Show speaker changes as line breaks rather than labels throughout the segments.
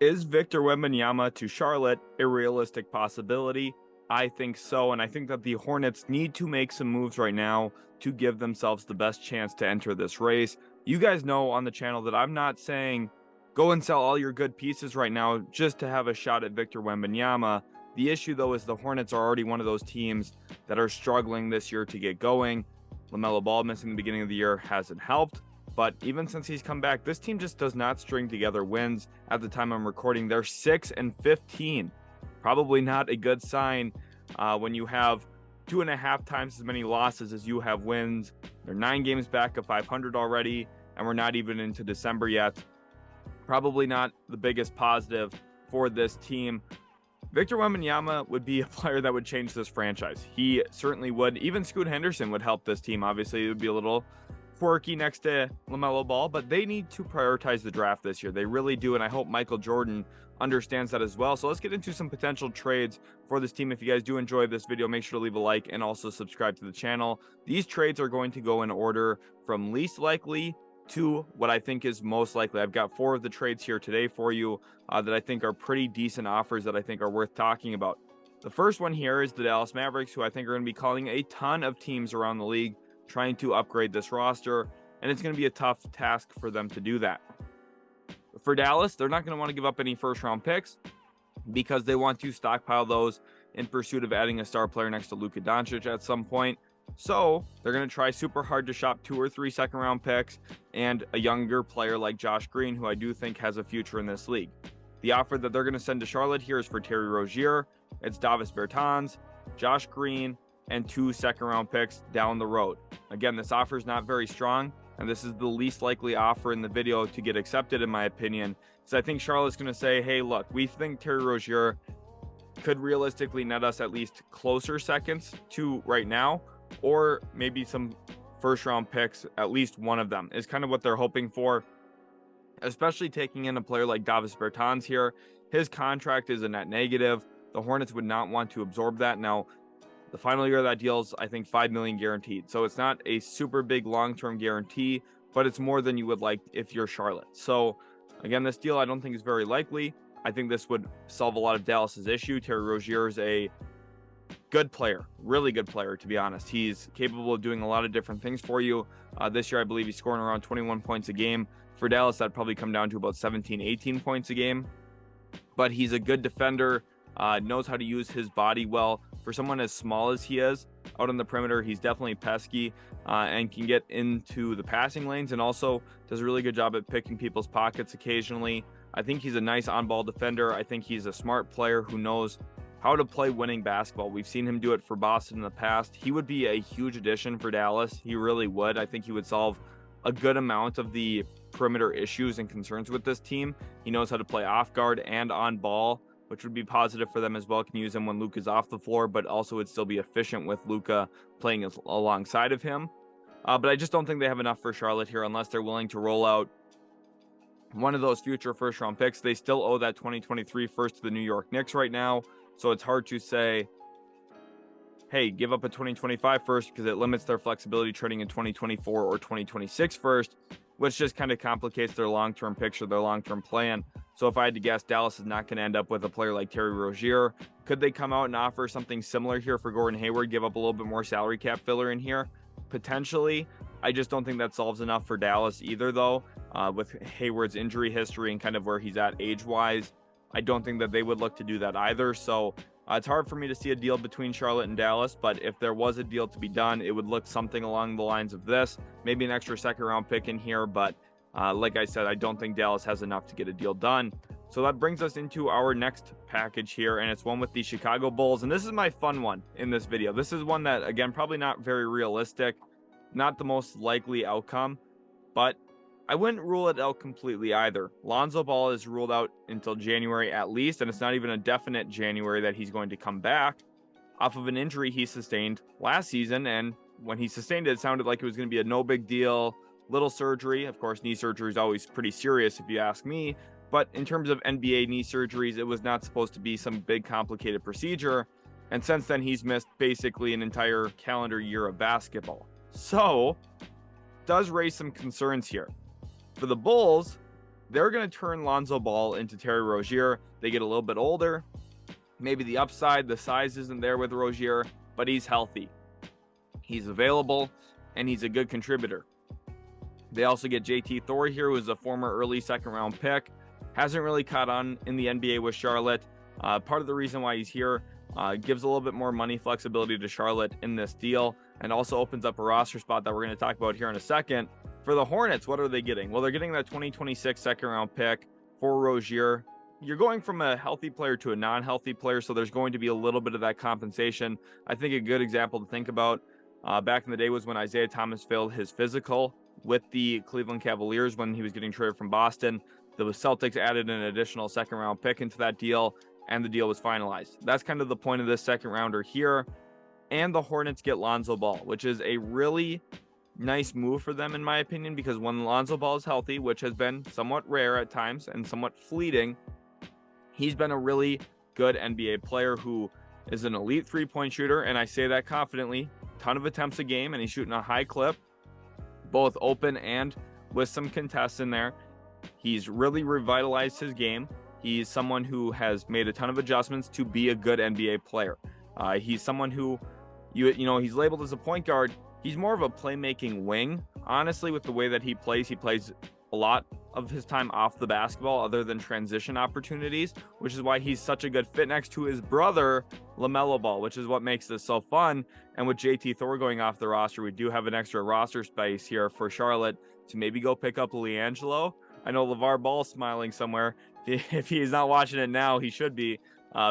Is Victor Wembanyama to Charlotte a realistic possibility? I think so, and I think that the Hornets need to make some moves right now to give themselves the best chance to enter this race. You guys know on the channel that I'm not saying go and sell all your good pieces right now just to have a shot at Victor Wembanyama. The issue, though, is the Hornets are already one of those teams that are struggling this year to get going. LaMelo Ball missing the beginning of the year hasn't helped. But even since he's come back, this team just does not string together wins. At the time I'm recording, they're 6-15. Probably not a good sign when you have 2.5 times as many losses as you have wins. They're 9 games back of 500 already, and we're not even into December yet. Probably not the biggest positive for this team. Victor Wembanyama would be a player that would change this franchise. He certainly would. Even Scoot Henderson would help this team. Obviously, it would be a little quirky next to LaMelo Ball, but they need to prioritize the draft this year. They really do, and I hope Michael Jordan understands that as well. So let's get into some potential trades for this team. If you guys do enjoy this video, make sure to leave a like and also subscribe to the channel. These trades are going to go in order from least likely to what I think is most likely. I've got 4 of the trades here today for you that I think are pretty decent offers that I think are worth talking about. The first one here is the Dallas Mavericks, who I think are going to be calling a ton of teams around the league trying to upgrade this roster, and it's going to be a tough task for them to do that. For Dallas, they're not going to want to give up any first-round picks because they want to stockpile those in pursuit of adding a star player next to Luka Doncic at some point. So they're going to try super hard to shop 2 or 3 second-round picks and a younger player like Josh Green, who I do think has a future in this league. The offer that they're going to send to Charlotte here is for Terry Rozier. It's Davis Bertans, Josh Green, and 2 second-round picks down the road. Again, this offer is not very strong, and this is the least likely offer in the video to get accepted, in my opinion. So I think Charlotte's going to say, hey, look, we think Terry Rozier could realistically net us at least closer seconds to right now, or maybe some first-round picks, at least one of them, is kind of what they're hoping for, especially taking in a player like Davis Bertans here. His contract is a net negative. The Hornets would not want to absorb that. Now, the final year of that deal is, I think, $5 million guaranteed. So it's not a super big long-term guarantee, but it's more than you would like if you're Charlotte. So again, this deal I don't think is very likely. I think this would solve a lot of Dallas's issue. Terry Rozier is a good player, really good player, to be honest. He's capable of doing a lot of different things for you. This year, I believe he's scoring around 21 points a game. For Dallas, that'd probably come down to about 17, 18 points a game. But he's a good defender, knows how to use his body well. For someone as small as he is out on the perimeter, he's definitely pesky and can get into the passing lanes, and also does a really good job at picking people's pockets occasionally. I think he's a nice on-ball defender. I think he's a smart player who knows how to play winning basketball. We've seen him do it for Boston in the past. He would be a huge addition for Dallas. He really would. I think he would solve a good amount of the perimeter issues and concerns with this team. He knows how to play off guard and on ball, which would be positive for them as well. Can use him when Luka's off the floor, but also would still be efficient with Luka playing alongside of him. But I just don't think they have enough for Charlotte here unless they're willing to roll out one of those future first-round picks. They still owe that 2023 first to the New York Knicks right now, so it's hard to say, hey, give up a 2025 first, because it limits their flexibility trading in 2024 or 2026 first, which just kind of complicates their long-term picture, their long-term plan. So if I had to guess, Dallas is not going to end up with a player like Terry Rozier. Could they come out and offer something similar here for Gordon Hayward, give up a little bit more salary cap filler in here? Potentially. I just don't think that solves enough for Dallas either, though. With Hayward's injury history and kind of where he's at age-wise, I don't think that they would look to do that either. So it's hard for me to see a deal between Charlotte and Dallas, but if there was a deal to be done, it would look something along the lines of this. Maybe an extra second-round pick in here, but like I said, I don't think Dallas has enough to get a deal done. So that brings us into our next package here, and it's one with the Chicago Bulls. And this is my fun one in this video. This is one that, again, probably not very realistic, not the most likely outcome, but I wouldn't rule it out completely either. Lonzo Ball is ruled out until January at least, and it's not even a definite January that he's going to come back off of an injury he sustained last season. And when he sustained it, it sounded like it was going to be a no big deal, little surgery. Of course, knee surgery is always pretty serious if you ask me, but in terms of NBA knee surgeries, it was not supposed to be some big complicated procedure. And since then, he's missed basically an entire calendar year of basketball. So, does raise some concerns here. For the Bulls, they're going to turn Lonzo Ball into Terry Rozier. They get a little bit older. Maybe the upside, the size isn't there with Rozier, but he's healthy. He's available, and he's a good contributor. They also get JT Thor here, who is a former early second-round pick. Hasn't really caught on in the NBA with Charlotte. Part of the reason why he's here gives a little bit more money flexibility to Charlotte in this deal, and also opens up a roster spot that we're going to talk about here in a second. For the Hornets, what are they getting? Well, they're getting that 2026 second-round pick for Rozier. You're going from a healthy player to a non-healthy player, so there's going to be a little bit of that compensation. I think a good example to think about back in the day was when Isaiah Thomas failed his physical with the Cleveland Cavaliers when he was getting traded from Boston. The Celtics added an additional second-round pick into that deal, and the deal was finalized. That's kind of the point of this second-rounder here. And the Hornets get Lonzo Ball, which is a really nice move for them, in my opinion, because when Lonzo Ball is healthy, which has been somewhat rare at times and somewhat fleeting, he's been a really good NBA player who is an elite three-point shooter, and I say that confidently. Ton of attempts a game, and he's shooting a high clip, both open and with some contests in there. He's really revitalized his game. He's someone who has made a ton of adjustments to be a good NBA player. He's someone who, he's labeled as a point guard. He's more of a playmaking wing. Honestly, with the way that he plays a lot of his time off the basketball other than transition opportunities, which is why he's such a good fit next to his brother, LaMelo Ball, which is what makes this so fun. And with JT Thor going off the roster, we do have an extra roster space here for Charlotte to maybe go pick up LiAngelo. I know LeVar Ball's smiling somewhere. If he is not watching it now, he should be,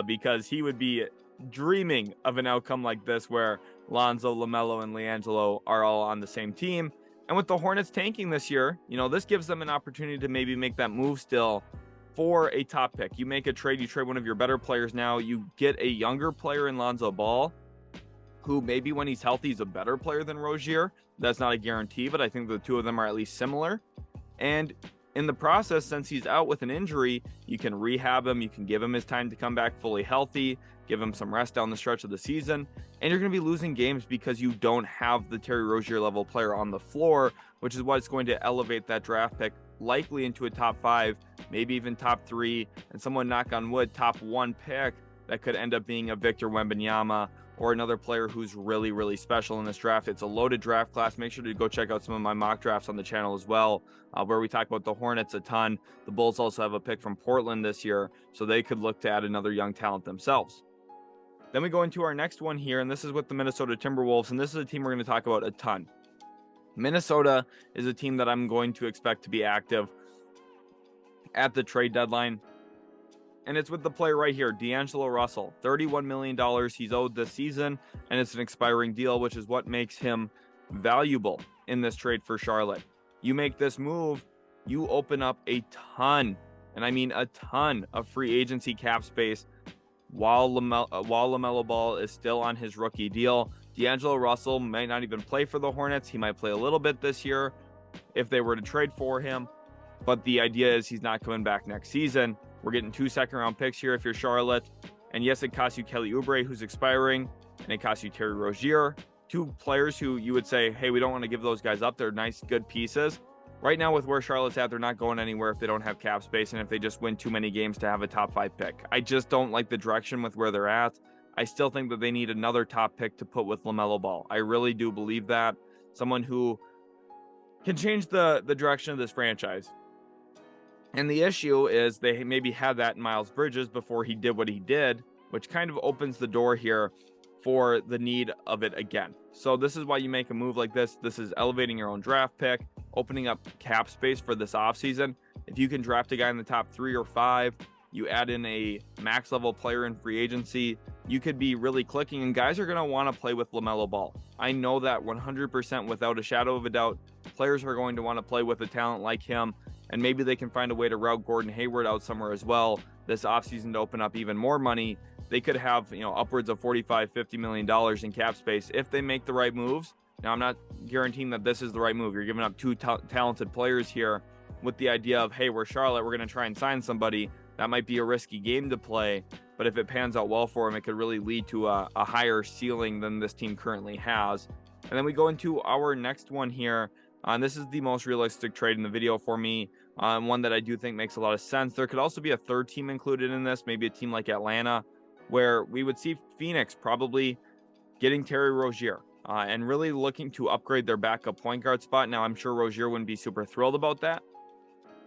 because he would be dreaming of an outcome like this where Lonzo, LaMelo, and LiAngelo are all on the same team. And with the Hornets tanking this year, this gives them an opportunity to maybe make that move still for a top pick. You make a trade, you trade one of your better players now, you get a younger player in Lonzo Ball, who maybe when he's healthy is a better player than Rozier. That's not a guarantee, but I think the two of them are at least similar. And in the process, since he's out with an injury, you can rehab him, you can give him his time to come back fully healthy, give him some rest down the stretch of the season, and you're going to be losing games because you don't have the Terry Rozier level player on the floor, which is what's going to elevate that draft pick likely into a top 5, maybe even top 3, and someone, knock on wood, top 1 pick that could end up being a Victor Wembanyama or another player who's really, really special in this draft. It's a loaded draft class. Make sure to go check out some of my mock drafts on the channel as well, where we talk about the Hornets a ton. The Bulls also have a pick from Portland this year, so they could look to add another young talent themselves. Then we go into our next one here, and this is with the Minnesota Timberwolves, and this is a team we're going to talk about a ton. Minnesota is a team that I'm going to expect to be active at the trade deadline. And it's with the player right here, D'Angelo Russell. $31 million he's owed this season, and it's an expiring deal, which is what makes him valuable in this trade for Charlotte. You make this move, you open up a ton, and I mean a ton, of free agency cap space while LaMelo Ball is still on his rookie deal. D'Angelo Russell might not even play for the Hornets. He might play a little bit this year if they were to trade for him, but the idea is he's not coming back next season. We're getting 2 second-round picks here if you're Charlotte. And yes, it costs you Kelly Oubre, who's expiring, and it costs you Terry Rozier. 2 players who you would say, hey, we don't want to give those guys up. They're nice, good pieces. Right now, with where Charlotte's at, they're not going anywhere if they don't have cap space and if they just win too many games to have a top 5 pick. I just don't like the direction with where they're at. I still think that they need another top pick to put with LaMelo Ball. I really do believe that. Someone who can change the direction of this franchise. And the issue is they maybe had that in Miles Bridges before he did what he did, which kind of opens the door here for the need of it again. So this is why you make a move like this. This is elevating your own draft pick, opening up cap space for this offseason. If you can draft a guy in the top 3 or 5, you add in a max level player in free agency, you could be really clicking, and guys are going to want to play with LaMelo Ball. I know that 100% without a shadow of a doubt. Players are going to want to play with a talent like him, and maybe they can find a way to route Gordon Hayward out somewhere as well this offseason to open up even more money. They could have, upwards of $45-50 million in cap space if they make the right moves. Now, I'm not guaranteeing that this is the right move. You're giving up 2 talented players here with the idea of, hey, we're Charlotte, we're going to try and sign somebody. That might be a risky game to play, but if it pans out well for him, it could really lead to a higher ceiling than this team currently has. And then we go into our next one here, This is the most realistic trade in the video for me. One that I do think makes a lot of sense. There could also be a third team included in this, maybe a team like Atlanta, where we would see Phoenix probably getting Terry Rozier and really looking to upgrade their backup point guard spot. Now, I'm sure Rozier wouldn't be super thrilled about that.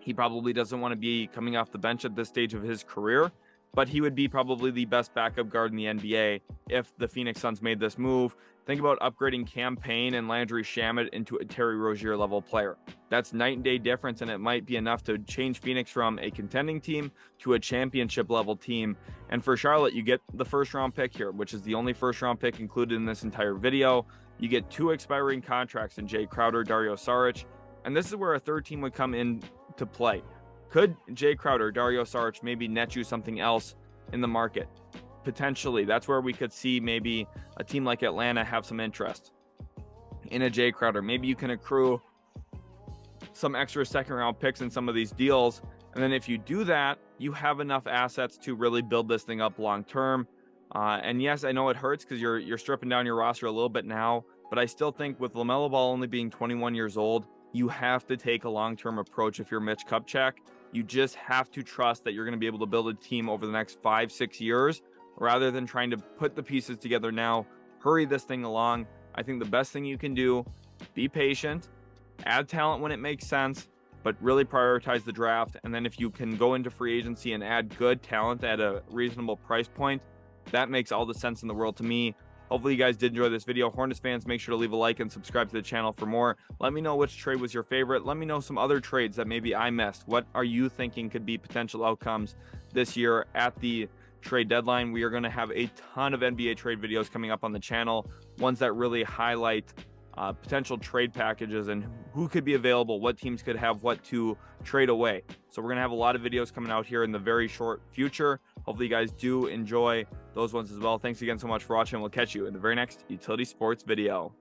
He probably doesn't want to be coming off the bench at this stage of his career, but he would be probably the best backup guard in the NBA if the Phoenix Suns made this move. Think about upgrading Cam Payne and Landry Shamet into a Terry Rozier level player. That's night and day difference, and it might be enough to change Phoenix from a contending team to a championship level team. And for Charlotte, you get the first round pick here, which is the only first round pick included in this entire video. You get 2 expiring contracts in Jay Crowder, Dario Saric, and this is where a third team would come in to play. Could Jay Crowder, Dario Saric maybe net you something else in the market? Potentially. That's where we could see maybe a team like Atlanta have some interest in a Jay Crowder. Maybe you can accrue some extra second round picks in some of these deals. And then if you do that, you have enough assets to really build this thing up long term. And yes, I know it hurts because you're stripping down your roster a little bit now, but I still think with LaMelo Ball only being 21 years old, you have to take a long-term approach if you're Mitch Kupchak. You just have to trust that you're going to be able to build a team over the next 5-6 years rather than trying to put the pieces together now. Hurry this thing along. I think the best thing you can do, be patient, add talent when it makes sense, but really prioritize the draft. And then if you can go into free agency and add good talent at a reasonable price point, that makes all the sense in the world to me. Hopefully you guys did enjoy this video. Hornets fans, make sure to leave a like and subscribe to the channel for more. Let me know which trade was your favorite. Let me know some other trades that maybe I missed. What are you thinking could be potential outcomes this year at the trade deadline? We are going to have a ton of NBA trade videos coming up on the channel, ones that really highlight potential trade packages and who could be available, what teams could have what to trade away. So we're going to have a lot of videos coming out here in the very short future. Hopefully you guys do enjoy those ones as well. Thanks again so much for watching. We'll catch you in the very next Utility Sports video.